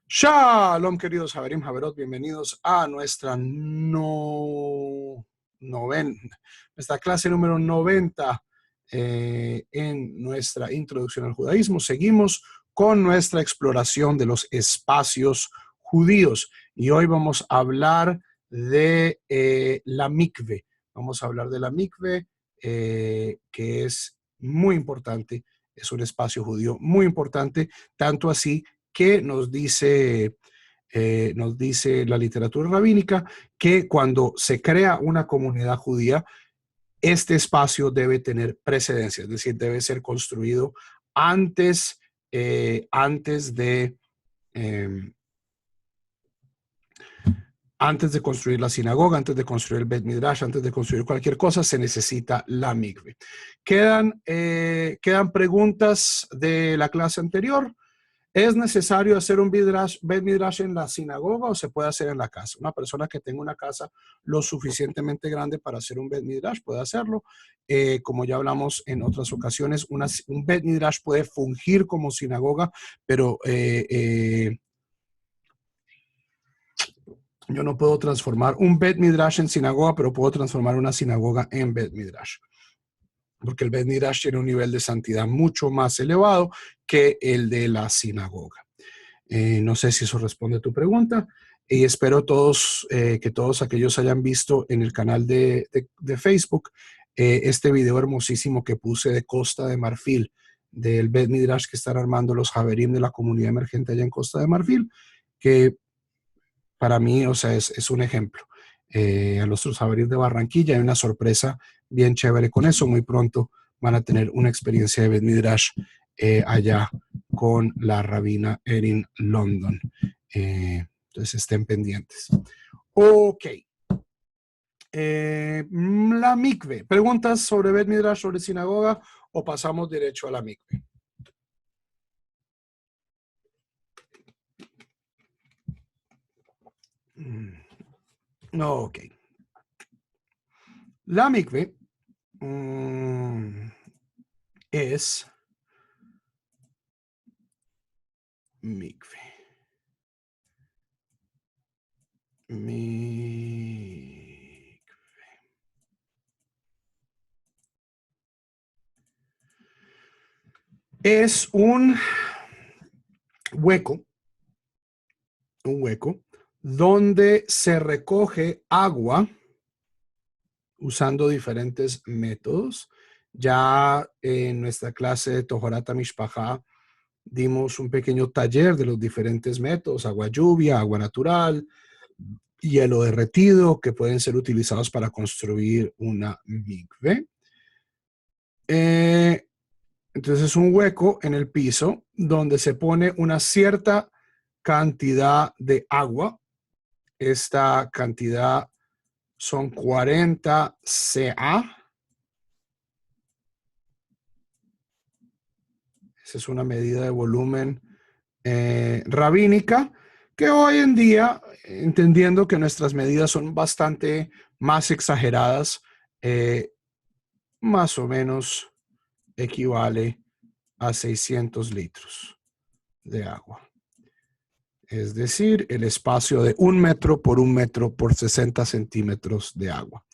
Shalom, queridos Haverim, Haverot, bienvenidos a nuestra clase número 90 en nuestra introducción al judaísmo. Seguimos con nuestra exploración de los espacios judíos y hoy vamos a hablar de la mikve. Vamos a hablar de la mikve, que es muy importante, es un espacio judío muy importante, tanto así que nos dice la literatura rabínica que cuando se crea una comunidad judía, este espacio debe tener precedencia, es decir, debe ser construido antes de construir la sinagoga, antes de construir el Bet Midrash, antes de construir cualquier cosa, se necesita la mikve. Quedan preguntas de la clase anterior. ¿Es necesario hacer un Bet Midrash en la sinagoga o se puede hacer en la casa? Una persona que tenga una casa lo suficientemente grande para hacer un Bet Midrash puede hacerlo. Como ya hablamos en otras ocasiones, un Bet Midrash puede fungir como sinagoga, pero yo no puedo transformar un Bet Midrash en sinagoga, pero puedo transformar una sinagoga en Bet Midrash, porque el Bet Midrash tiene un nivel de santidad mucho más elevado que el de la sinagoga. No sé si eso responde a tu pregunta y espero que todos aquellos hayan visto en el canal de Facebook este video hermosísimo que puse de Costa de Marfil, del Bet Midrash que están armando los Haverim de la comunidad emergente allá en Costa de Marfil, que para mí, o sea, es un ejemplo. A nuestros Haverim de Barranquilla hay una sorpresa bien chévere con eso. Muy pronto van a tener una experiencia de Bet Midrash allá con la rabina Erin London. Entonces estén pendientes. Ok. La mikve. ¿Preguntas sobre Bet Midrash, sobre sinagoga o pasamos derecho a la mikve? Ok. La mikve es mikve. Es un hueco donde se recoge agua usando diferentes métodos. Ya en nuestra clase de Tohorat HaMishpacha dimos un pequeño taller de los diferentes métodos: agua lluvia, agua natural, hielo derretido, que pueden ser utilizados para construir una mikve. Entonces es un hueco en el piso donde se pone una cierta cantidad de agua. Esta cantidad son 40 CA. Esa es una medida de volumen rabínica, que hoy en día, entendiendo que nuestras medidas son bastante más exageradas, más o menos equivale a 600 litros de agua. Es decir, el espacio de 1 metro por 1 metro por 60 centímetros de agua.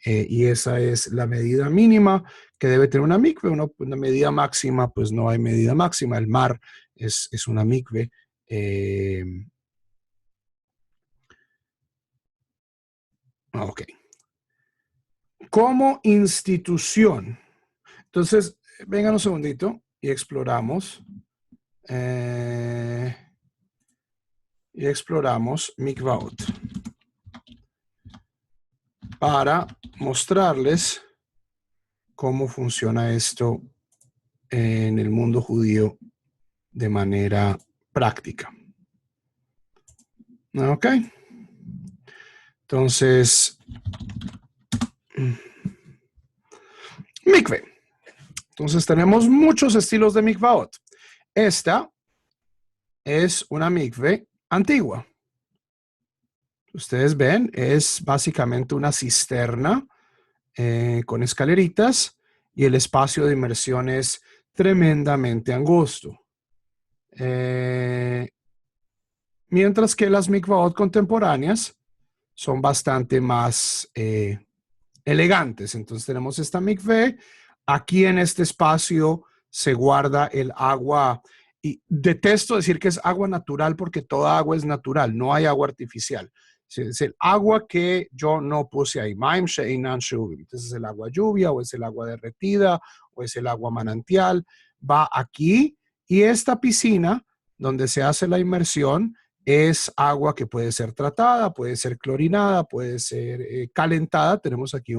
Y esa es la medida mínima que debe tener una mikve. Una medida máxima, pues no hay medida máxima. El mar es una mikve. Ok. Como institución. Entonces, vengan un segundito y exploramos. Mikvaot para mostrarles cómo funciona esto en el mundo judío de manera práctica. Ok. Entonces, mikve. Entonces tenemos muchos estilos de mikvaot. Esta es una mikve antigua. Ustedes ven, es básicamente una cisterna con escaleritas y el espacio de inmersión es tremendamente angosto. Mientras que las mikvaot contemporáneas son bastante más elegantes. Entonces tenemos esta mikveh. Aquí en este espacio se guarda el agua. Y detesto decir que es agua natural porque toda agua es natural, no hay agua artificial. Es el agua que yo no puse ahí. Entonces es el agua lluvia o es el agua derretida o es el agua manantial. Va aquí y esta piscina donde se hace la inmersión es agua que puede ser tratada, puede ser clorinada, puede ser calentada. Tenemos aquí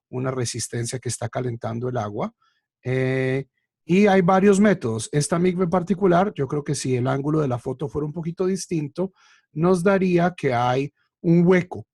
una resistencia que está calentando el agua. Y hay varios métodos. Esta mikve en particular, yo creo que si el ángulo de la foto fuera un poquito distinto, nos daría que hay un hueco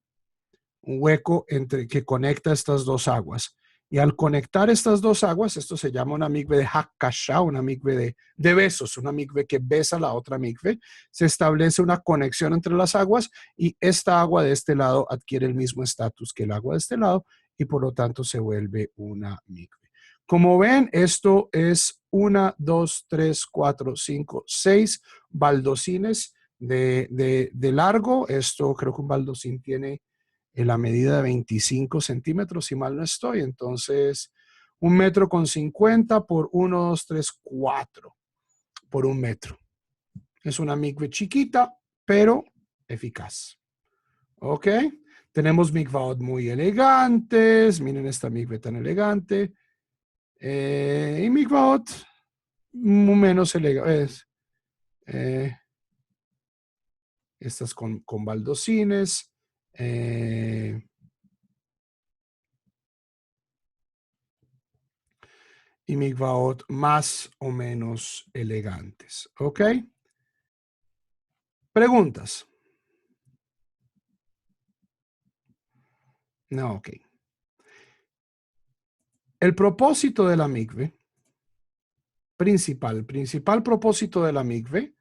entre, que conecta estas dos aguas. Y al conectar estas dos aguas, esto se llama una mikve de hakasha, una mikve de besos, una mikve que besa la otra mikve. Se establece una conexión entre las aguas y esta agua de este lado adquiere el mismo estatus que el agua de este lado y por lo tanto se vuelve una mikve. Como ven, esto es 1, 2, 3, 4, 5, 6 baldocines de largo. Esto creo que un baldocín tiene en la medida de 25 centímetros, si mal no estoy. Entonces, 1,50 m por 1, 2, 3, 4 por 1 metro. Es una mikve chiquita, pero eficaz. ¿Ok? Tenemos mikvaot muy elegantes. Miren esta mikve tan elegante. Y mikvaot menos elegantes. Estas con baldocines. Y mikvaot más o menos elegantes. ¿Ok? Preguntas. No, ok. El propósito de la mikve, el principal propósito de la mikve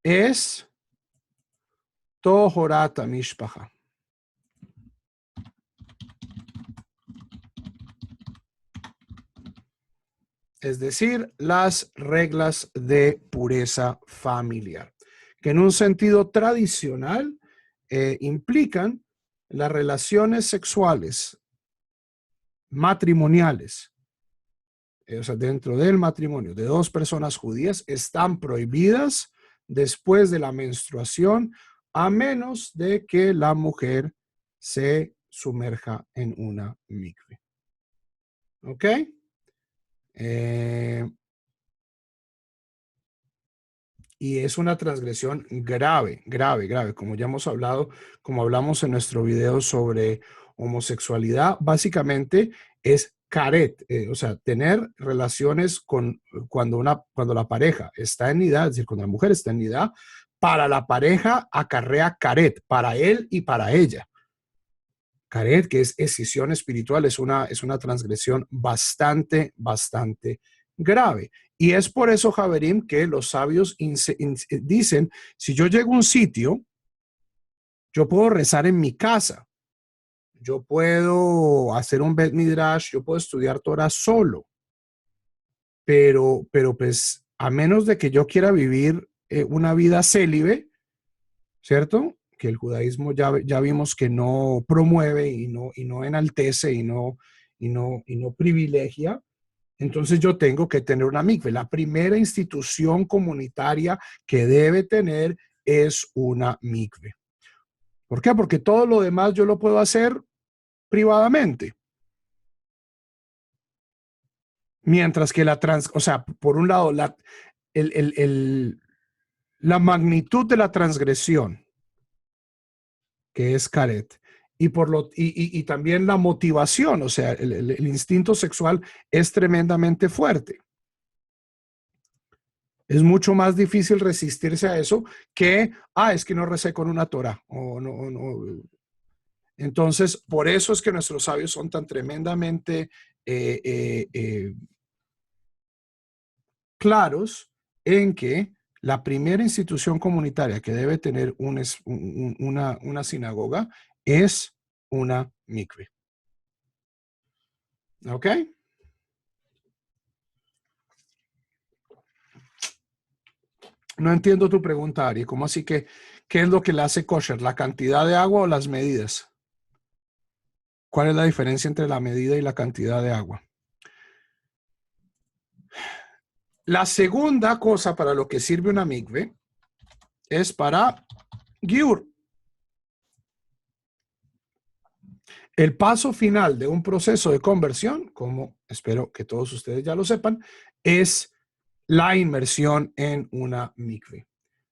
es Tohorat HaMishpacha. Es decir, las reglas de pureza familiar, que en un sentido tradicional implican las relaciones sexuales matrimoniales, o sea, dentro del matrimonio de dos personas judías, están prohibidas después de la menstruación, a menos de que la mujer se sumerja en una mikve. ¿Ok? Y es una transgresión grave, grave, grave, como ya hemos hablado, como hablamos en nuestro video sobre homosexualidad, básicamente es caret, o sea, tener relaciones cuando la pareja está en nidad, es decir, cuando la mujer está en nidad, para la pareja acarrea caret, para él y para ella. Caret, que es escisión espiritual, es una transgresión bastante, bastante grave. Y es por eso, Javerim, que los sabios dicen, si yo llego a un sitio, yo puedo rezar en mi casa, yo puedo hacer un Bet Midrash, yo puedo estudiar Torah solo, pero pues a menos de que yo quiera vivir una vida célibe, ¿cierto? Que el judaísmo ya vimos que no promueve y no enaltece y no privilegia. Entonces yo tengo que tener una mikve. La primera institución comunitaria que debe tener es una mikve. ¿Por qué? Porque todo lo demás yo lo puedo hacer privadamente. Mientras que o sea, por un lado, la magnitud de la transgresión, que es caret, y también la motivación, o sea, el instinto sexual es tremendamente fuerte. Es mucho más difícil resistirse a eso que, es que no recé con una Torah. O no. Entonces, por eso es que nuestros sabios son tan tremendamente claros en que la primera institución comunitaria que debe tener una sinagoga es una mikve. ¿Ok? No entiendo tu pregunta, Ari. ¿Cómo así que qué es lo que le hace kosher? ¿La cantidad de agua o las medidas? ¿Cuál es la diferencia entre la medida y la cantidad de agua? La segunda cosa para lo que sirve una mikve es para giur. El paso final de un proceso de conversión, como espero que todos ustedes ya lo sepan, es la inmersión en una mikve.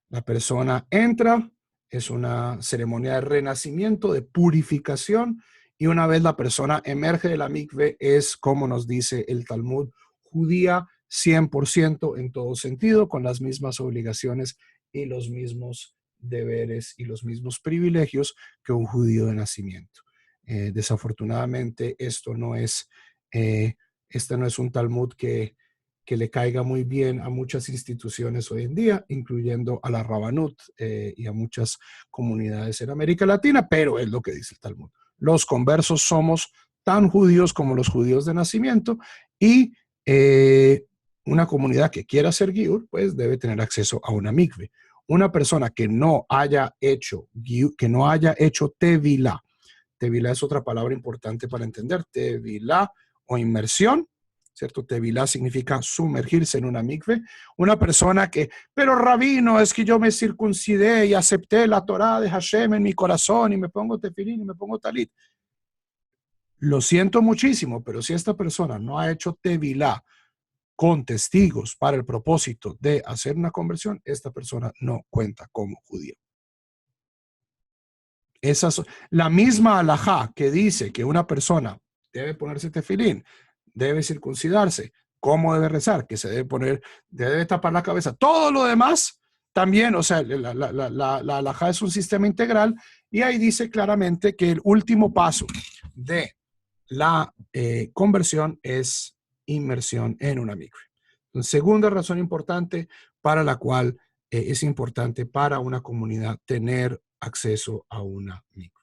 La persona entra, es una ceremonia de renacimiento, de purificación, y una vez la persona emerge de la mikve, es, como nos dice el Talmud, judía 100% en todo sentido, con las mismas obligaciones y los mismos deberes y los mismos privilegios que un judío de nacimiento. Desafortunadamente, este no es un Talmud que le caiga muy bien a muchas instituciones hoy en día, incluyendo a la Rabanut y a muchas comunidades en América Latina, pero es lo que dice el Talmud. Los conversos somos tan judíos como los judíos de nacimiento y una comunidad que quiera ser giur, pues debe tener acceso a una mikve. Una persona que no haya hecho tevilá. Tevilá es otra palabra importante para entender. Tevilá o inmersión, ¿cierto? Tevilá significa sumergirse en una mikve. Una persona que, pero rabino, es que yo me circuncidé y acepté la Torá de Hashem en mi corazón y me pongo tefilín y me pongo talit. Lo siento muchísimo, pero si esta persona no ha hecho tevilá con testigos para el propósito de hacer una conversión, esta persona no cuenta como judío. Esa es la misma alajá que dice que una persona debe ponerse tefilín, debe circuncidarse, cómo debe rezar, que se debe poner, debe tapar la cabeza. Todo lo demás también, o sea, la alajá es un sistema integral y ahí dice claramente que el último paso de la conversión es inmersión en una mikve. Segunda razón importante para la cual es importante para una comunidad tener acceso a una mikve.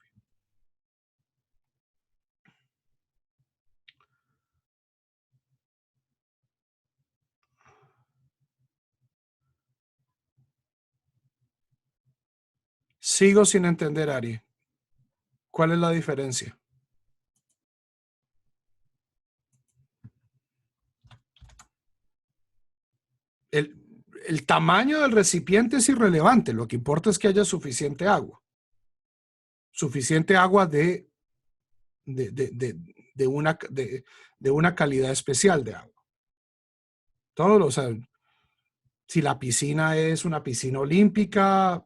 Sigo sin entender, Ari. ¿Cuál es la diferencia? El tamaño del recipiente es irrelevante. Lo que importa es que haya suficiente agua. Suficiente agua de una calidad especial de agua. Todo, o sea, si la piscina es una piscina olímpica,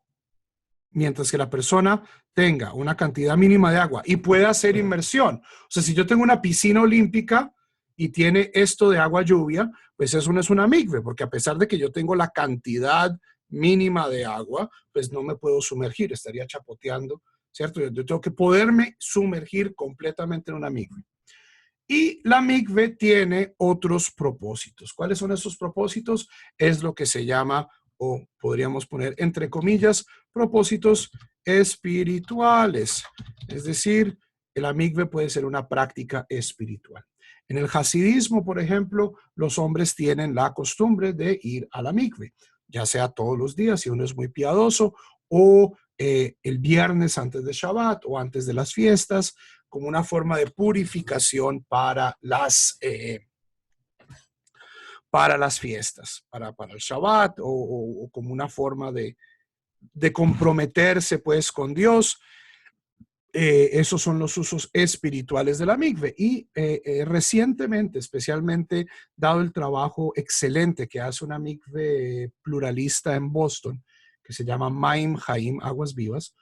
mientras que la persona tenga una cantidad mínima de agua y pueda hacer inmersión. O sea, si yo tengo una piscina olímpica y tiene esto de agua lluvia, pues eso no es una mikve, porque a pesar de que yo tengo la cantidad mínima de agua, pues no me puedo sumergir, estaría chapoteando, ¿cierto? Yo tengo que poderme sumergir completamente en una mikve. Y la mikve tiene otros propósitos. ¿Cuáles son esos propósitos? Es lo que se llama, o podríamos poner entre comillas, propósitos espirituales. Es decir, la mikve puede ser una práctica espiritual. En el hasidismo, por ejemplo, los hombres tienen la costumbre de ir a la mikve, ya sea todos los días, si uno es muy piadoso, o el viernes antes de Shabbat o antes de las fiestas, como una forma de purificación para las fiestas, para el Shabbat o como una forma de comprometerse pues con Dios. Esos son los usos espirituales de la mikve. Y recientemente, especialmente dado el trabajo excelente que hace una mikve pluralista en Boston, que se llama Maim Haim, Aguas Vivas,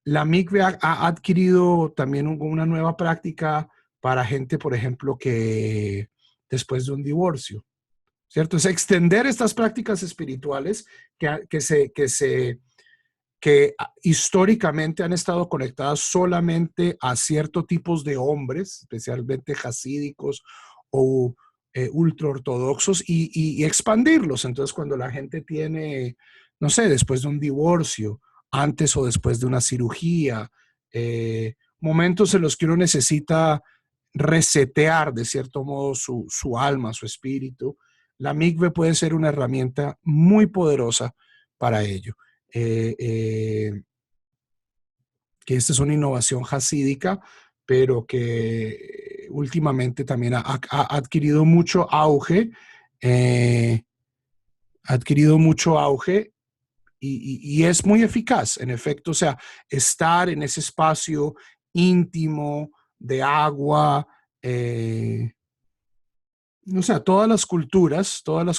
la mikve ha adquirido también una nueva práctica para gente, por ejemplo, que después de un divorcio, ¿cierto? Es extender estas prácticas espirituales que históricamente han estado conectadas solamente a ciertos tipos de hombres, especialmente hasídicos o ultraortodoxos, y expandirlos. Entonces, cuando la gente tiene, no sé, después de un divorcio, antes o después de una cirugía, momentos en los que uno necesita resetear de cierto modo su alma, su espíritu, la mikve puede ser una herramienta muy poderosa para ello. Que esta es una innovación hasídica, pero que últimamente también ha adquirido mucho auge, ha adquirido mucho auge y es muy eficaz, en efecto. O sea, estar en ese espacio íntimo de agua, o sea, todas las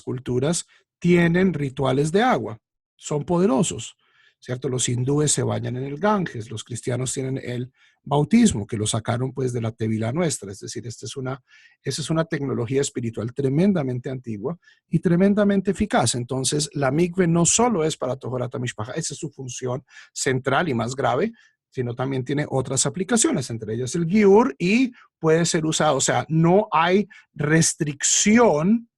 culturas tienen rituales de agua, son poderosos, ¿cierto? Los hindúes se bañan en el Ganges, los cristianos tienen el bautismo, que lo sacaron pues de la Tevilá nuestra, es decir, esta es una tecnología espiritual tremendamente antigua y tremendamente eficaz. Entonces, la mikve no solo es para Tohorat HaMishpacha, esa es su función central y más grave, sino también tiene otras aplicaciones, entre ellas el giur, y puede ser usado, o sea, no hay restricción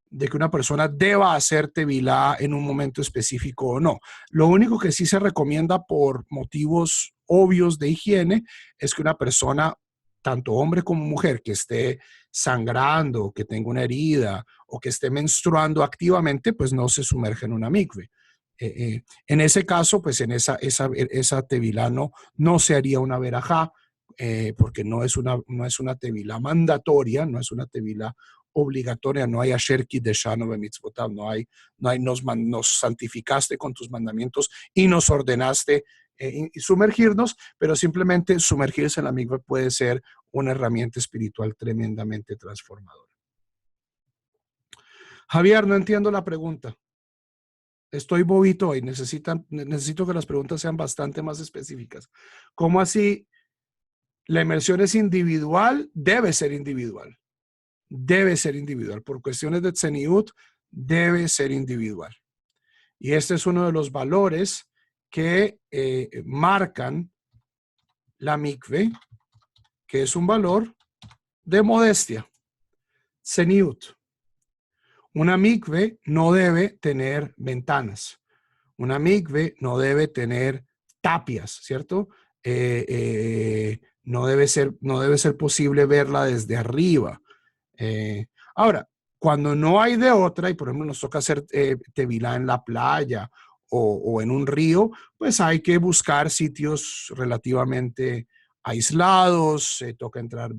de que una persona deba hacer tevilá en un momento específico o no. Lo único que sí se recomienda por motivos obvios de higiene es que una persona, tanto hombre como mujer, que esté sangrando, que tenga una herida o que esté menstruando activamente, pues no se sumerge en una mikve. En ese caso, pues en esa tevilá no se haría una verajá, porque no es una tevilá mandatoria, no es una tevilá obligatoria, no hay asher kideshanu bemitzvotav, nos santificaste con tus mandamientos y nos ordenaste sumergirnos, pero simplemente sumergirse en la mikveh puede ser una herramienta espiritual tremendamente transformadora. Javier, no entiendo la pregunta. Estoy bobito hoy, necesito que las preguntas sean bastante más específicas. ¿Cómo así? La inmersión es individual, debe ser individual. Debe ser individual. Por cuestiones de tzeniut, debe ser individual. Y este es uno de los valores que marcan la mikve, que es un valor de modestia, tzeniut. Una mikve no debe tener ventanas. Una mikve no debe tener tapias, ¿cierto? No debe ser posible verla desde arriba. Ahora, cuando no hay de otra, y por ejemplo nos toca hacer tevilá en la playa o en un río, pues hay que buscar sitios relativamente aislados, toca entrar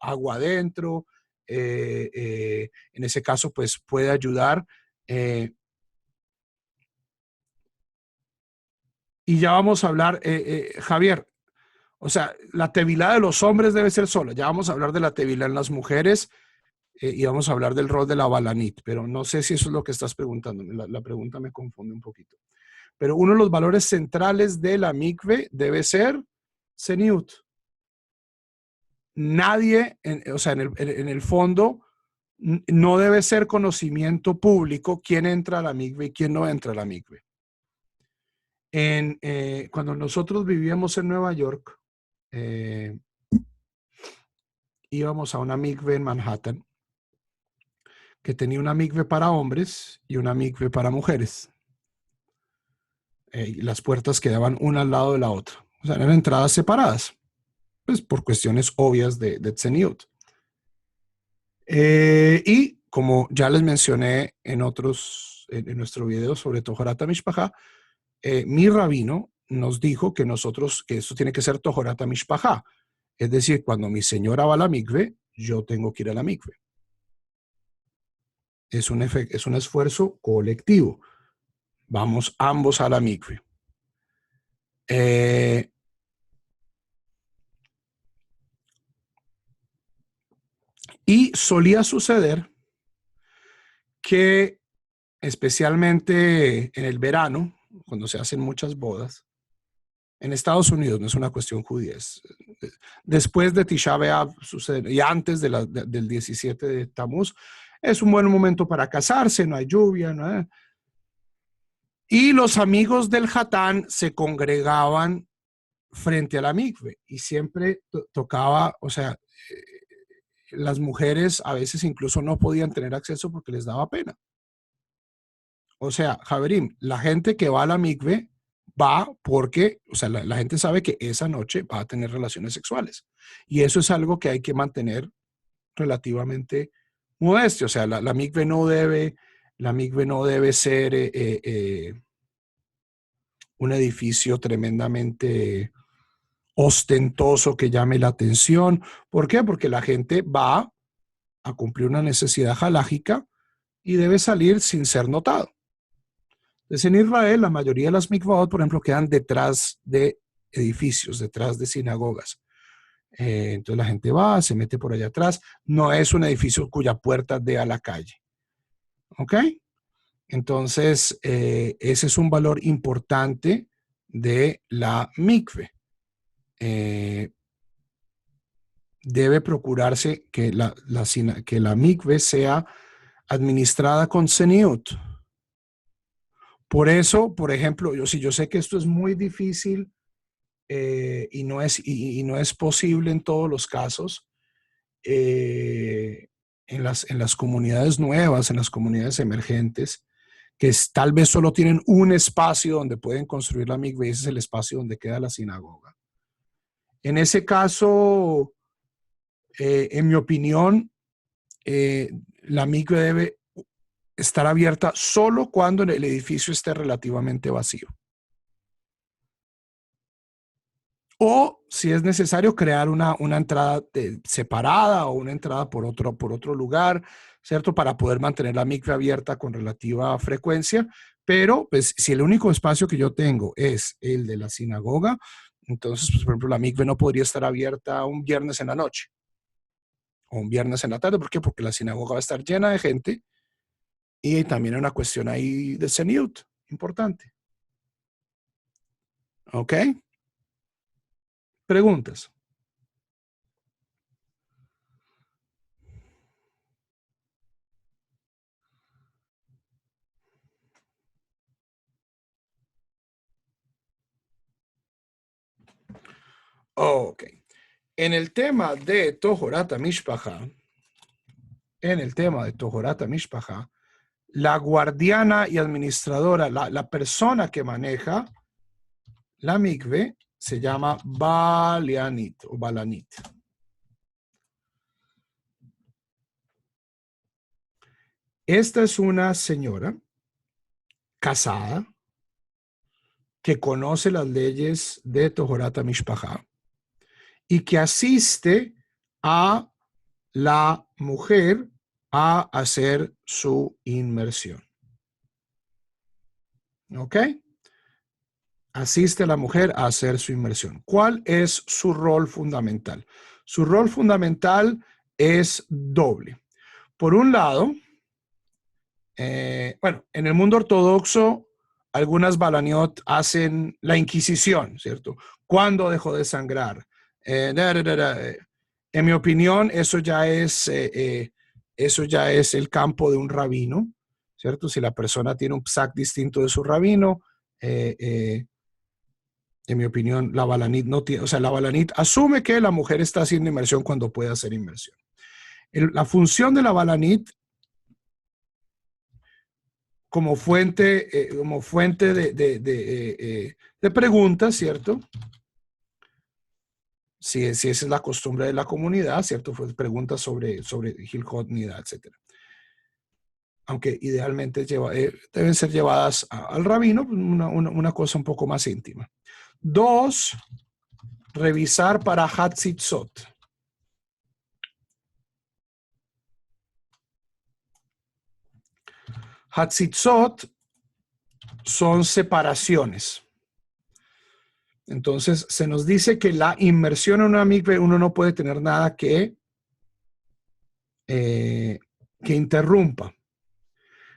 agua adentro. En ese caso, pues puede ayudar. Y ya vamos a hablar, Javier, o sea, la tevilá de los hombres debe ser sola. Ya vamos a hablar de la tevilá en las mujeres y vamos a hablar del rol de la balanit, pero no sé si eso es lo que estás preguntando. La pregunta me confunde un poquito. Pero uno de los valores centrales de la mikve debe ser seniut. Nadie, o sea, en el fondo, no debe ser conocimiento público quién entra a la mikve y quién no entra a la mikve. Cuando nosotros vivíamos en Nueva York, íbamos a una mikve en Manhattan que tenía una mikve para hombres y una mikve para mujeres. Y las puertas quedaban una al lado de la otra. O sea, eran entradas separadas, pues por cuestiones obvias de tzeniut. Y como ya les mencioné en nuestro video sobre Tohorat HaMishpacha, mi rabino nos dijo que esto tiene que ser Tohorat HaMishpacha. Es decir, cuando mi señora va a la mikve, yo tengo que ir a la mikve. Es un esfuerzo colectivo. Vamos ambos a la mikve. Y solía suceder que, especialmente en el verano, cuando se hacen muchas bodas, en Estados Unidos, no es una cuestión judía, después de Tisha B'Av sucede, y antes del 17 de Tammuz, es un buen momento para casarse, no hay lluvia, no hay... Y los amigos del Hatán se congregaban frente a la mikve y siempre tocaba, o sea, las mujeres a veces incluso no podían tener acceso porque les daba pena. O sea, Javerim, la gente que va a la mikve va porque, o sea, la gente sabe que esa noche va a tener relaciones sexuales. Y eso es algo que hay que mantener relativamente modestia. O sea, la mikve no debe ser un edificio tremendamente ostentoso que llame la atención. ¿Por qué? Porque la gente va a cumplir una necesidad halágica y debe salir sin ser notado. Entonces, en Israel, la mayoría de las mikvaot, por ejemplo, quedan detrás de edificios, detrás de sinagogas. Entonces la gente va, se mete por allá atrás. No es un edificio cuya puerta dé a la calle. ¿Ok? Entonces, ese es un valor importante de la mikve. Debe procurarse que la mikve sea administrada con seniut. Por eso, por ejemplo, yo sé que esto es muy difícil y no es posible en todos los casos, en las comunidades nuevas, en las comunidades emergentes, que tal vez solo tienen un espacio donde pueden construir la mikve y ese es el espacio donde queda la sinagoga. En ese caso, en mi opinión, la mikve debe estar abierta solo cuando el edificio esté relativamente vacío. O, si es necesario, crear una entrada separada o una entrada por otro lugar, ¿cierto? Para poder mantener la mikve abierta con relativa frecuencia. Pero, pues, si el único espacio que yo tengo es el de la sinagoga, entonces, pues, por ejemplo, la mikve no podría estar abierta un viernes en la noche o un viernes en la tarde. ¿Por qué? Porque la sinagoga va a estar llena de gente y también hay una cuestión ahí de seniut importante. ¿Ok? Preguntas. Ok. En el tema de Tohorat Mishpacha, la guardiana y administradora, la persona que maneja la mikve, se llama Balianit o Balanit. Esta es una señora casada que conoce las leyes de Tohorat Mishpacha y que asiste a la mujer a hacer su inmersión. ¿Ok? Asiste a la mujer a hacer su inmersión. ¿Cuál es su rol fundamental? Su rol fundamental es doble. Por un lado, en el mundo ortodoxo, algunas balaniot hacen la inquisición, ¿cierto? ¿Cuándo dejó de sangrar? En mi opinión, eso ya es el campo de un rabino, ¿cierto? Si la persona tiene un psak distinto de su rabino, en mi opinión, la balanit no tiene, o sea, la balanit asume que la mujer está haciendo inmersión cuando puede hacer inmersión. La función de la balanit como fuente de preguntas, ¿cierto? Si esa es la costumbre de la comunidad, ¿cierto? Pues preguntas sobre Hilchot Nida, etc. Aunque idealmente deben ser llevadas al rabino, una cosa un poco más íntima. 2, revisar para Hatzitzot. Hatzitzot son separaciones. Entonces, se nos dice que la inmersión en una mikve, uno no puede tener nada que interrumpa.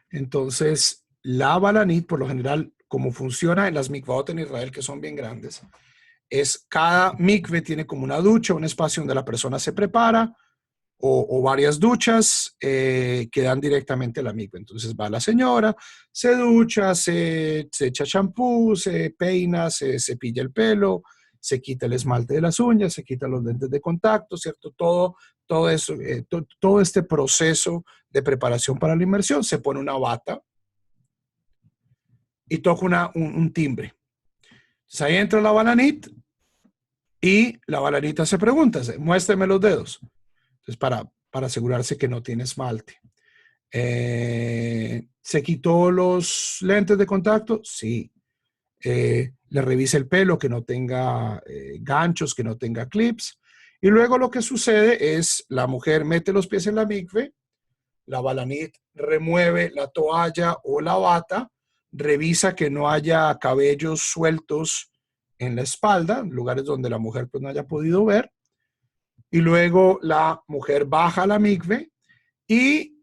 Entonces, la balanit, por lo general, como funciona en las mikvaot en Israel, que son bien grandes, es cada mikve tiene como una ducha, un espacio donde la persona se prepara, o varias duchas que dan directamente a la mikve. Entonces va la señora, se ducha, se echa champú, se peina, se cepilla el pelo, se quita el esmalte de las uñas, se quita los lentes de contacto, ¿cierto? Todo eso, todo este proceso de preparación para la inmersión, se pone una bata y toca un timbre. Entonces ahí entra la balanit y la balanita se pregunta, muéstrame los dedos. Entonces, para asegurarse que no tiene esmalte. ¿Se quitó los lentes de contacto? Sí. Le revisa el pelo, que no tenga ganchos, que no tenga clips. Y luego lo que sucede es, la mujer mete los pies en la mikve, la balanit remueve la toalla o la bata, revisa que no haya cabellos sueltos en la espalda, lugares donde la mujer pues no haya podido ver, y luego la mujer baja a la mikve y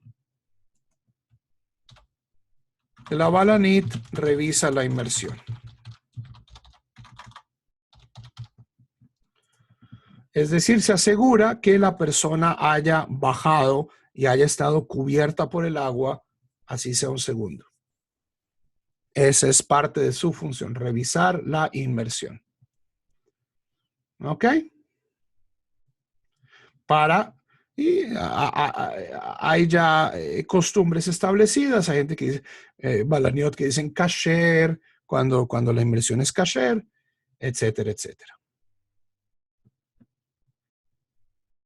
la balanit revisa la inmersión. Es decir, se asegura que la persona haya bajado y haya estado cubierta por el agua, así sea un segundo. Esa es parte de su función, revisar la inmersión. ¿Ok? Hay ya costumbres establecidas. Hay gente que dice, balaniot, que dicen kasher, cuando la inmersión es kasher, etcétera, etcétera.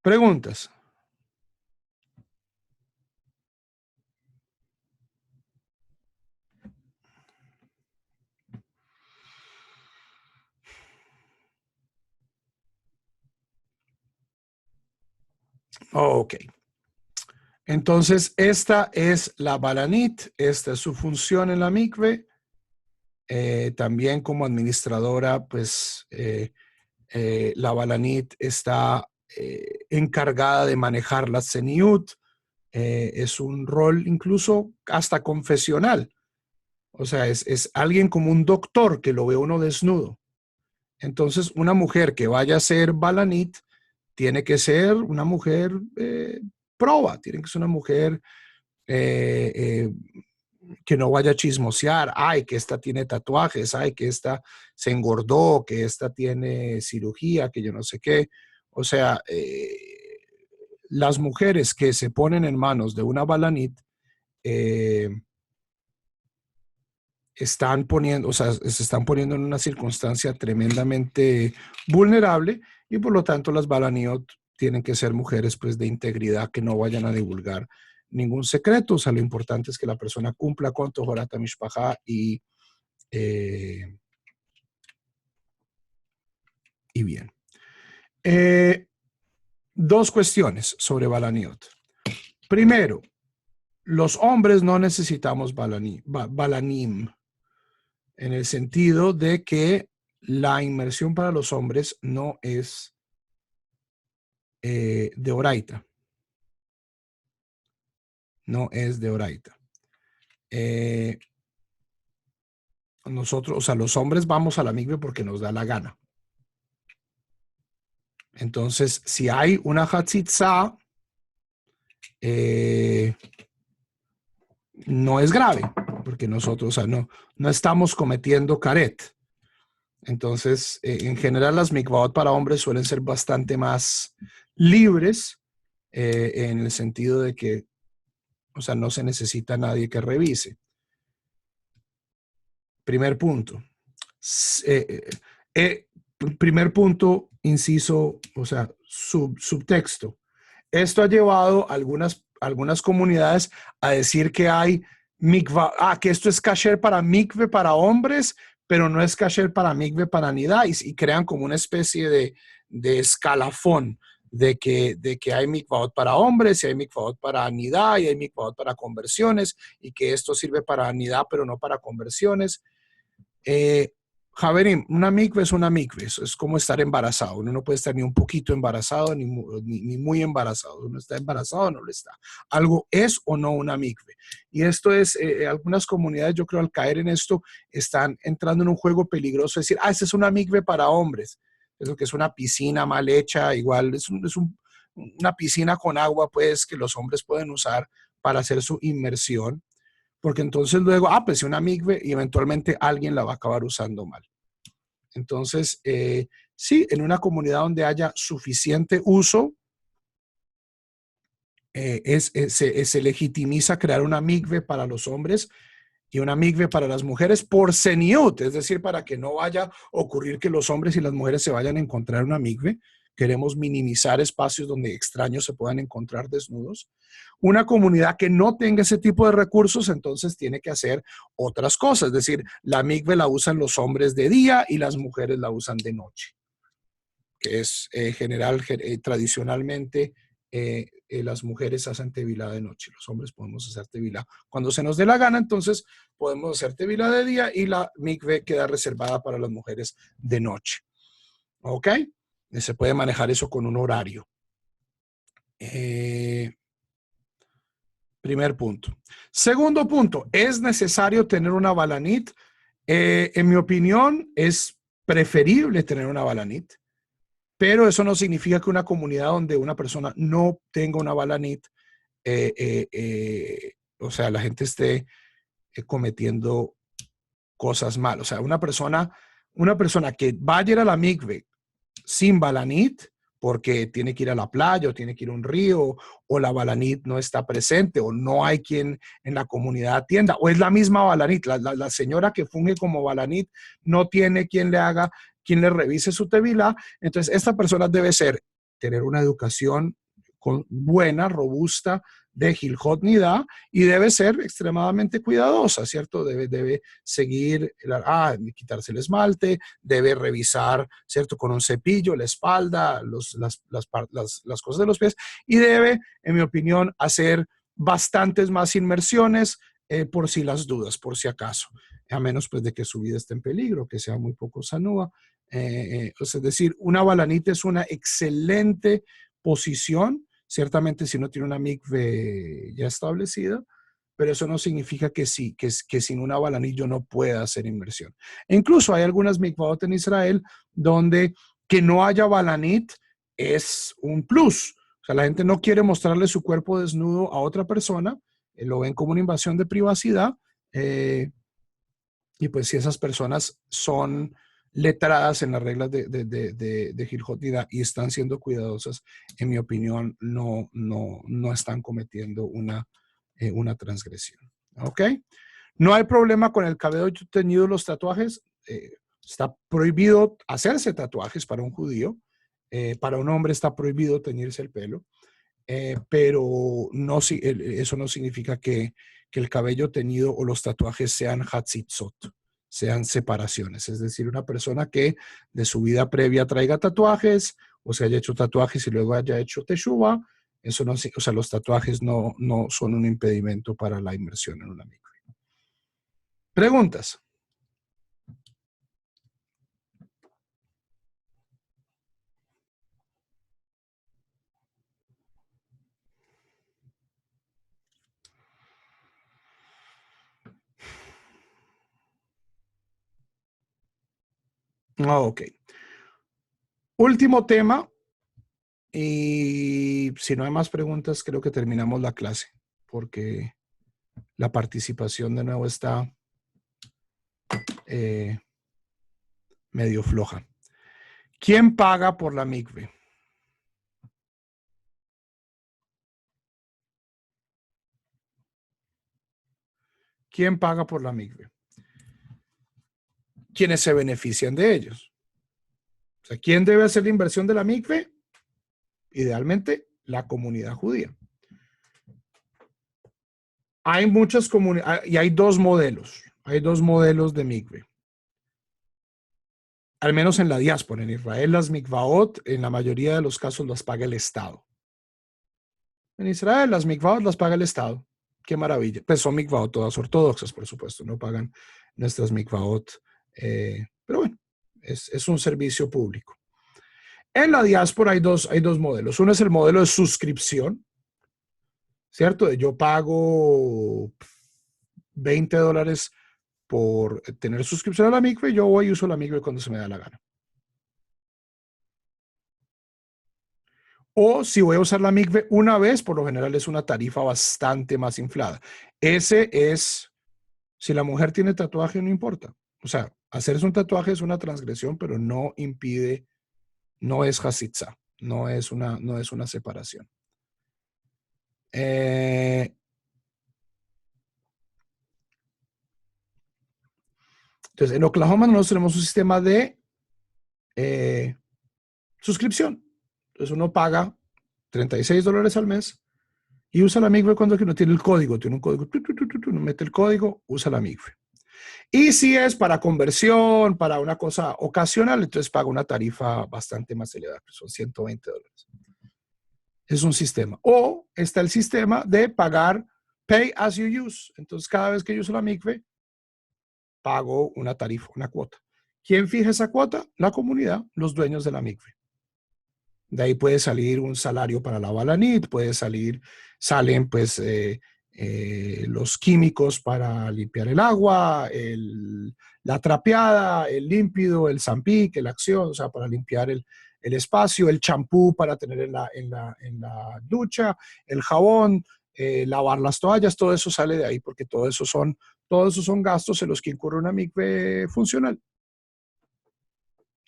¿Preguntas? Ok. Entonces, esta es la balanit, esta es su función en la mikve. También como administradora, pues la balanit está encargada de manejar la tzeniut. Es un rol incluso hasta confesional. O sea, es alguien como un doctor que lo ve uno desnudo. Entonces, una mujer que vaya a ser balanit tiene que ser una mujer proba, tiene que ser una mujer que no vaya a chismosear, ay, que esta tiene tatuajes, ay, que esta se engordó, que esta tiene cirugía, que yo no sé qué. O sea, las mujeres que se ponen en manos de una balanit están poniendo, o sea, se están poniendo en una circunstancia tremendamente vulnerable y por lo tanto las balaniot tienen que ser mujeres pues de integridad que no vayan a divulgar ningún secreto. O sea, lo importante es que la persona cumpla con Tohorat HaMishpachá y bien. Dos cuestiones sobre balaniot. Primero, los hombres no necesitamos balanim, en el sentido de que la inmersión para los hombres no es de oraita. No es de oraita. Nosotros, o sea, los hombres vamos a la mikve porque nos da la gana. Entonces, si hay una hatzitza, no es grave, porque nosotros, o sea, no estamos cometiendo karet. Entonces, en general, las mikvaot para hombres suelen ser bastante más libres, en el sentido de que, o sea, no se necesita nadie que revise. Primer punto. Primer punto, inciso, o sea, subtexto. Esto ha llevado a algunas comunidades a decir que hay mikvah, que esto es kasher para mikve para hombres, pero no es kasher para mikve para nidá, y crean como una especie de escalafón de que hay mikvaot para hombres, y hay mikvaot para nidá, y hay mikvaot para conversiones, y que esto sirve para nidá, pero no para conversiones. Javerim, una mikve es una mikve, es como estar embarazado. Uno no puede estar ni un poquito embarazado ni muy embarazado. Uno está embarazado o no lo está. Algo es o no una mikve. Y esto es, algunas comunidades, yo creo, al caer en esto, están entrando en un juego peligroso. Es decir, esta es una mikve para hombres. Eso que es una piscina mal hecha, igual una piscina con agua, pues, que los hombres pueden usar para hacer su inmersión. Porque entonces luego, pues una mikve y eventualmente alguien la va a acabar usando mal. Entonces, sí, en una comunidad donde haya suficiente uso, se legitimiza crear una mikve para los hombres y una mikve para las mujeres por seniut, es decir, para que no vaya a ocurrir que los hombres y las mujeres se vayan a encontrar una mikve, Queremos minimizar espacios donde extraños se puedan encontrar desnudos. Una comunidad que no tenga ese tipo de recursos, entonces tiene que hacer otras cosas. Es decir, la mikve la usan los hombres de día y las mujeres la usan de noche, que es tradicionalmente las mujeres hacen tevilá de noche. Los hombres podemos hacer tevilá cuando se nos dé la gana, entonces podemos hacer tevilá de día y la mikve queda reservada para las mujeres de noche. ¿Ok? Se puede manejar eso con un horario. Primer punto. Segundo punto, ¿es necesario tener una balanit? En mi opinión, es preferible tener una balanit, pero eso no significa que una comunidad donde una persona no tenga una balanit, o sea, la gente esté cometiendo cosas mal. O sea, una persona que vaya a ir a la mikve sin balanit, porque tiene que ir a la playa o tiene que ir a un río, o la balanit no está presente, o no hay quien en la comunidad atienda, o es la misma balanit, la señora que funge como balanit no tiene quien le haga, quien le revise su tevilá. Entonces, esta persona debe tener una educación buena, robusta, de Gilhot Nidá, y debe ser extremadamente cuidadosa, ¿cierto? Debe seguir, quitarse el esmalte, debe revisar, ¿cierto? Con un cepillo, la espalda, las cosas de los pies, y debe, en mi opinión, hacer bastantes más inmersiones por si las dudas, por si acaso, a menos pues de que su vida esté en peligro, que sea muy poco sanúa. Es decir, una balanita es una excelente posición, ciertamente si no tiene una mikve ya establecida, pero eso no significa que sin una balanit yo no pueda hacer inversión. E incluso hay algunas mikvot en Israel donde que no haya balanit es un plus. O sea, la gente no quiere mostrarle su cuerpo desnudo a otra persona, lo ven como una invasión de privacidad, y pues si esas personas son letradas en las reglas de Gilhot Nidá y están siendo cuidadosas, en mi opinión, no están cometiendo una transgresión. ¿Ok? No hay problema con el cabello teñido, los tatuajes. Está prohibido hacerse tatuajes para un judío. Para un hombre está prohibido teñirse el pelo. Pero eso no significa que el cabello teñido o los tatuajes sean hatzitzot, sean separaciones. Es decir, una persona que de su vida previa traiga tatuajes o se haya hecho tatuajes y luego haya hecho teshuva, eso no, o sea, los tatuajes no son un impedimento para la inmersión en una mikve. ¿Preguntas? Ok. Último tema. Y si no hay más preguntas, creo que terminamos la clase, porque la participación de nuevo está medio floja. ¿Quién paga por la mikve? ¿Quién paga por la mikve? ¿Quiénes se benefician de ellos? O sea, ¿quién debe hacer la inversión de la mikve? Idealmente, la comunidad judía. Hay muchas comunidades y hay dos modelos. Hay dos modelos de mikve. Al menos en la diáspora. En Israel, las mikvaot, en la mayoría de los casos, las paga el Estado. En Israel, las mikvaot las paga el Estado. Qué maravilla. Pues son mikvaot todas ortodoxas, por supuesto. No pagan nuestras mikvaot. Pero bueno, es un servicio público. En la diáspora hay dos modelos. Uno es el modelo de suscripción, ¿cierto? Yo pago $20 por tener suscripción a la mikve, yo voy y uso la mikve cuando se me da la gana. O si voy a usar la mikve una vez, por lo general es una tarifa bastante más inflada. Ese es, si la mujer tiene tatuaje, no importa. O sea, hacerse un tatuaje es una transgresión, pero no impide, no es hasitza, no es una separación. Entonces, en Oklahoma nosotros tenemos un sistema de suscripción. Entonces uno paga $36 al mes y usa la mikve cuando no tiene el código. Tiene un código, uno mete el código, usa la mikve. Y si es para conversión, para una cosa ocasional, entonces paga una tarifa bastante más elevada, que son $120. Es un sistema. O está el sistema de pagar pay as you use. Entonces, cada vez que yo uso la mikve, pago una tarifa, una cuota. ¿Quién fija esa cuota? La comunidad, los dueños de la mikve. De ahí puede salir un salario para la balanit, salen pues los químicos para limpiar el agua, la trapeada, el límpido, el zampic, la acción, o sea, para limpiar el espacio, el champú para tener en la ducha, el jabón, lavar las toallas, todo eso sale de ahí porque todos esos son gastos en los que incurre una mikve funcional.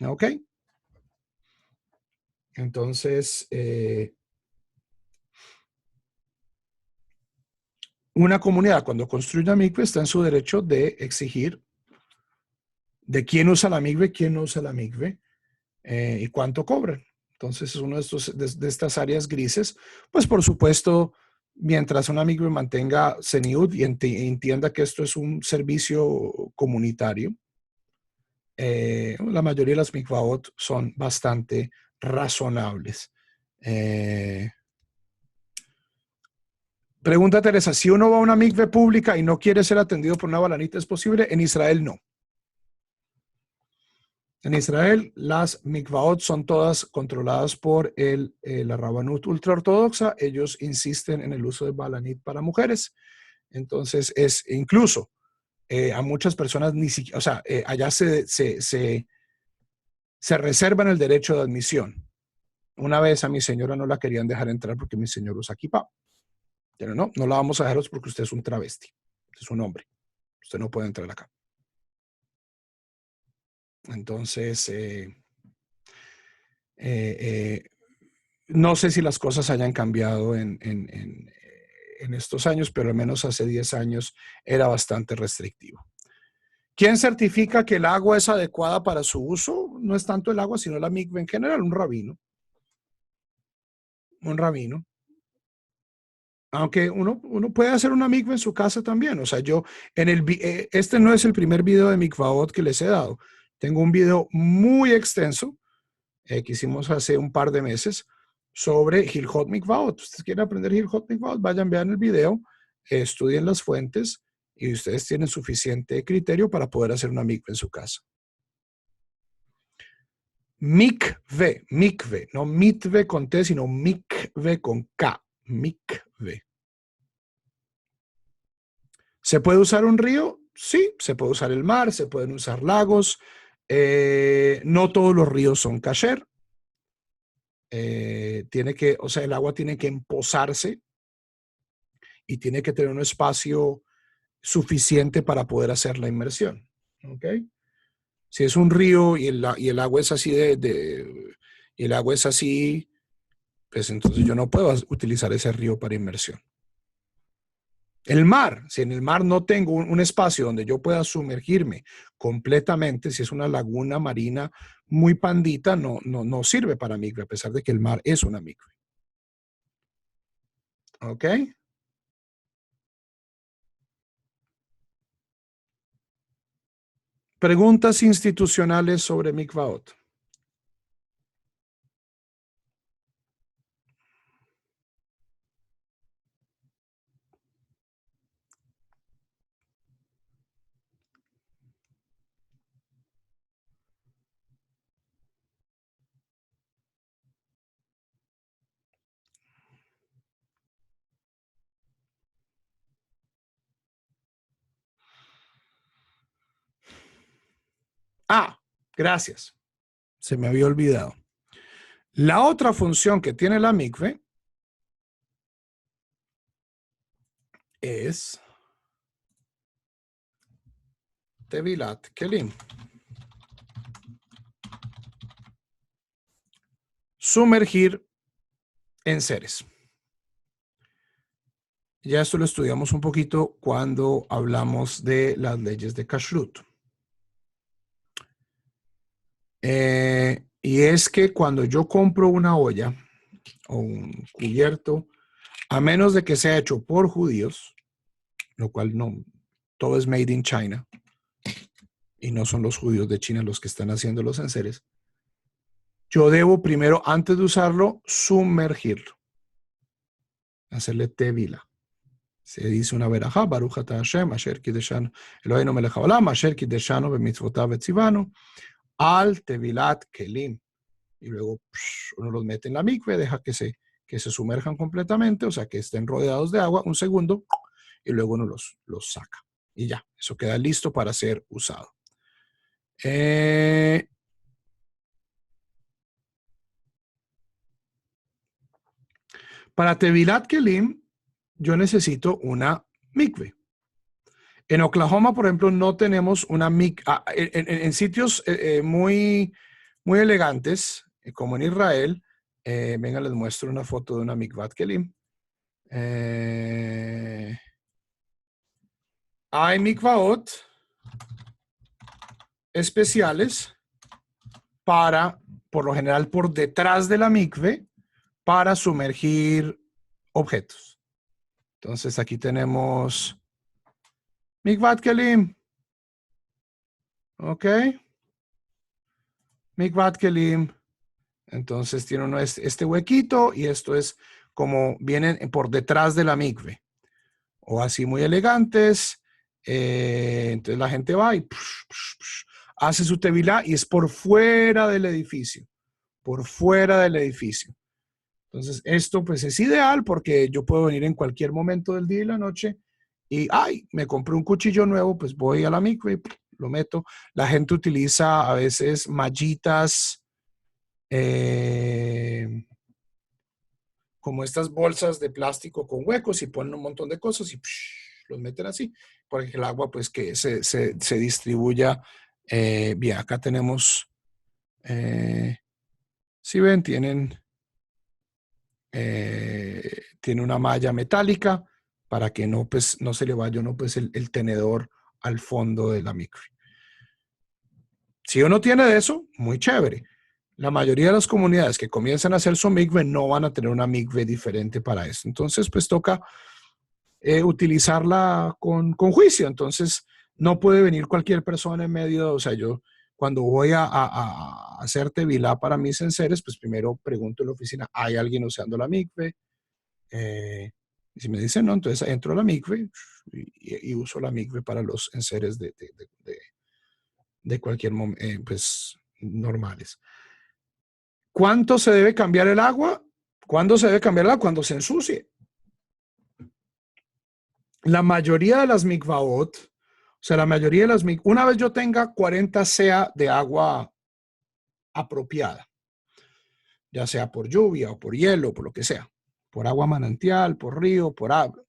¿Ok? Entonces, una comunidad cuando construye una mikve está en su derecho de exigir de quién usa la mikve, quién no usa la mikve y cuánto cobran. Entonces, es uno de estas áreas grises. Pues, por supuesto, mientras una mikve mantenga seniut y entienda que esto es un servicio comunitario, la mayoría de las mikvaot son bastante razonables. Pregunta Teresa, si uno va a una mikve pública y no quiere ser atendido por una balanita, ¿es posible? En Israel no. En Israel las mikvaot son todas controladas por la Rabanut ultraortodoxa. Ellos insisten en el uso de balanit para mujeres. Entonces es incluso a muchas personas ni siquiera, o sea, allá se reservan el derecho de admisión. Una vez a mi señora no la querían dejar entrar porque mi señor usa kippah. Pero no la vamos a dejaros porque usted es un travesti. Usted es un hombre. Usted no puede entrar acá. Entonces, no sé si las cosas hayan cambiado en estos años, pero al menos hace 10 años era bastante restrictivo. ¿Quién certifica que el agua es adecuada para su uso? No es tanto el agua, sino la mikve en general, un rabino. Un rabino. Aunque uno puede hacer una mikve en su casa también. O sea, este no es el primer video de mikvaot que les he dado. Tengo un video muy extenso que hicimos hace un par de meses sobre Hilhot Mikvaot. Ustedes quieren aprender Hilhot Mikvaot, vayan, vean el video, estudien las fuentes y ustedes tienen suficiente criterio para poder hacer una mikve en su casa. Mikve, no mitve con T, sino mikve con K. Mikve. ¿Se puede usar un río? Sí, se puede usar el mar, se pueden usar lagos. No todos los ríos son kasher. El agua tiene que empozarse y tiene que tener un espacio suficiente para poder hacer la inmersión. ¿Ok? Si es un río y el agua es así y el agua es así, pues entonces yo no puedo utilizar ese río para inmersión. El mar, si en el mar no tengo un espacio donde yo pueda sumergirme completamente, si es una laguna marina muy pandita, no sirve para mikve, a pesar de que el mar es una mikve. ¿Ok? Preguntas institucionales sobre mikvaot. Gracias. Se me había olvidado. La otra función que tiene la mikve es Tevilat Kelim. Sumergir enseres. Ya esto lo estudiamos un poquito cuando hablamos de las leyes de Kashrut. Y es que cuando yo compro una olla o un cubierto, a menos de que sea hecho por judíos, lo cual no, todo es made in China, y no son los judíos de China los que están haciendo los enseres, yo debo primero, antes de usarlo, sumergirlo, hacerle tevila. Se dice una verajá, Baruch ata Hashem, asher kideshanu, Eloheinu melech haolam, asher kideshanu b'mitzvotav v'tzivanu, al tevilat kelim. Y luego uno los mete en la mikve, deja que se sumerjan completamente, o sea, que estén rodeados de agua, un segundo, y luego uno los saca. Y ya, eso queda listo para ser usado. Para Tevilat Kelim, yo necesito una mikve. En Oklahoma, por ejemplo, no tenemos una mikve. En sitios muy, muy elegantes, como en Israel, venga, les muestro una foto de una mikvat kelim. Hay mikvaot especiales para, por lo general, por detrás de la mikve, para sumergir objetos. Entonces, aquí tenemos mikvat kelim. ¿Ok? Mikvat kelim. Entonces tiene uno este huequito y esto es como vienen por detrás de la mikve. O así muy elegantes. Entonces la gente va y hace su tevilá y es por fuera del edificio. Por fuera del edificio. Entonces esto pues es ideal porque yo puedo venir en cualquier momento del día y la noche y, me compré un cuchillo nuevo, pues voy a la mikve y lo meto. La gente utiliza a veces mallitas, como estas bolsas de plástico con huecos y ponen un montón de cosas y los meten así, para que el agua pues que se distribuya bien. Acá tenemos, si ven, tiene una malla metálica para que no, pues, no se le vaya pues, el tenedor al fondo de la mikve. Si uno tiene de eso, muy chévere. La mayoría de las comunidades que comienzan a hacer su mikve no van a tener una mikve diferente para eso. Entonces, pues toca utilizarla con juicio. Entonces, no puede venir cualquier persona en medio. O sea, yo cuando voy a hacer tevilá para mis enseres, pues primero pregunto en la oficina, ¿hay alguien usando la mikve? Y si me dicen no, entonces entro a la mikve y uso la mikve para los enseres de cualquier momento, pues normales. ¿Cuánto se debe cambiar el agua? ¿Cuándo se debe cambiar el agua? Cuando se ensucie. La mayoría de las mikvaot, o sea, la mayoría de las una vez yo tenga 40 sea de agua apropiada, ya sea por lluvia o por hielo, por lo que sea, por agua manantial, por río, por agua,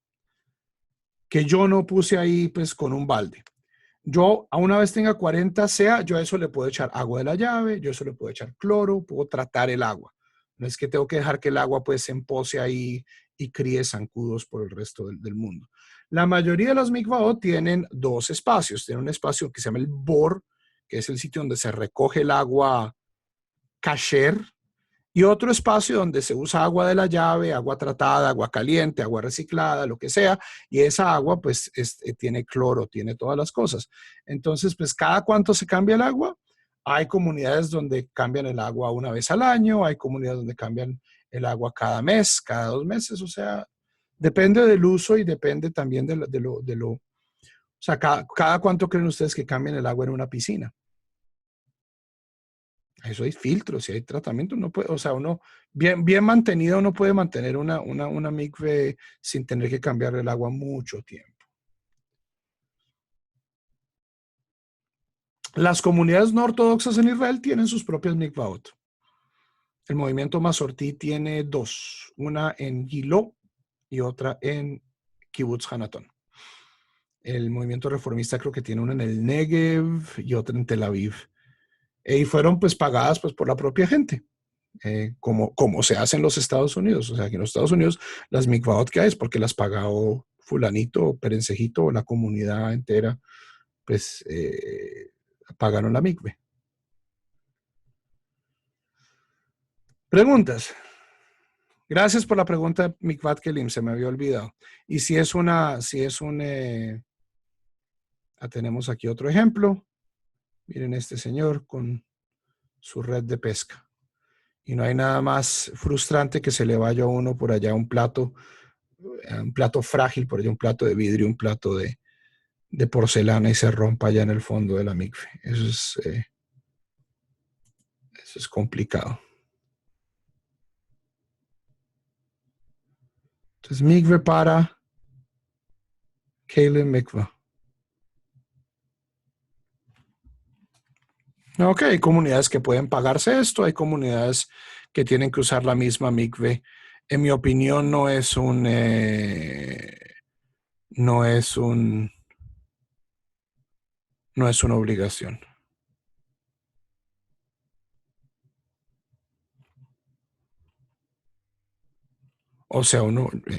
que yo no puse ahí pues con un balde. Yo, a una vez tenga 40 sea, yo a eso le puedo echar agua de la llave, yo a eso le puedo echar cloro, puedo tratar el agua. No es que tengo que dejar que el agua pues se empose ahí y críe zancudos por el resto del mundo. La mayoría de los mikvaot tienen dos espacios. Tienen un espacio que se llama el bor, que es el sitio donde se recoge el agua kasher, y otro espacio donde se usa agua de la llave, agua tratada, agua caliente, agua reciclada, lo que sea, y esa agua pues tiene cloro, tiene todas las cosas. Entonces, pues cada cuánto se cambia el agua. Hay comunidades donde cambian el agua una vez al año, hay comunidades donde cambian el agua cada mes, cada 2 meses, o sea, depende del uso y depende también o sea, cada cuánto creen ustedes que cambian el agua en una piscina. Eso hay filtros, si hay tratamiento, uno puede, o sea, uno bien mantenido, uno puede mantener una mikve sin tener que cambiar el agua mucho tiempo. Las comunidades no ortodoxas en Israel tienen sus propias mikvaot. El movimiento Masortí tiene 2, una en Giló y otra en Kibbutz Hanaton. El movimiento reformista creo que tiene una en el Negev y otra en Tel Aviv. Y fueron pues pagadas pues por la propia gente. Como se hace en los Estados Unidos. O sea, que en los Estados Unidos las mikvaot que hay es porque las pagó fulanito, perencejito o la comunidad entera, pues pagaron la mikve. Preguntas. Gracias por la pregunta, Mikvat Kelim, se me había olvidado. Y si es tenemos aquí otro ejemplo. Miren este señor con su red de pesca. Y no hay nada más frustrante que se le vaya a uno por allá un plato frágil, por allá un plato de vidrio, un plato de porcelana y se rompa allá en el fondo de la mikve. Eso es complicado. Entonces, mikve para Kale Mikva. Ok, hay comunidades que pueden pagarse esto, hay comunidades que tienen que usar la misma mikve. En mi opinión, no es una obligación. O sea,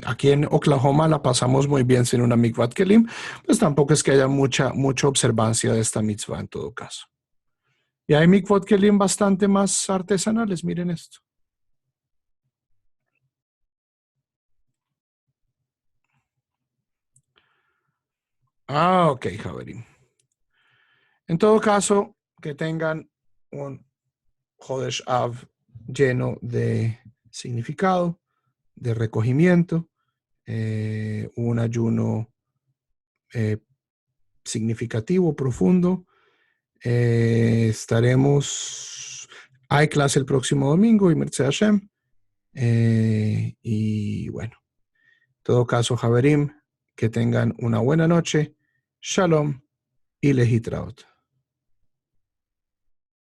aquí en Oklahoma la pasamos muy bien sin una mikvat kelim, pues tampoco es que haya mucha observancia de esta mitzvah en todo caso. Y hay mikvat kelim bastante más artesanales, miren esto. Ok, Javerín. En todo caso, que tengan un Jodesh Av lleno de significado, de recogimiento, un ayuno significativo, profundo. Hay clase el próximo domingo y Merced Hashem. Y bueno, en todo caso, Javerim, que tengan una buena noche. Shalom y lehitraot.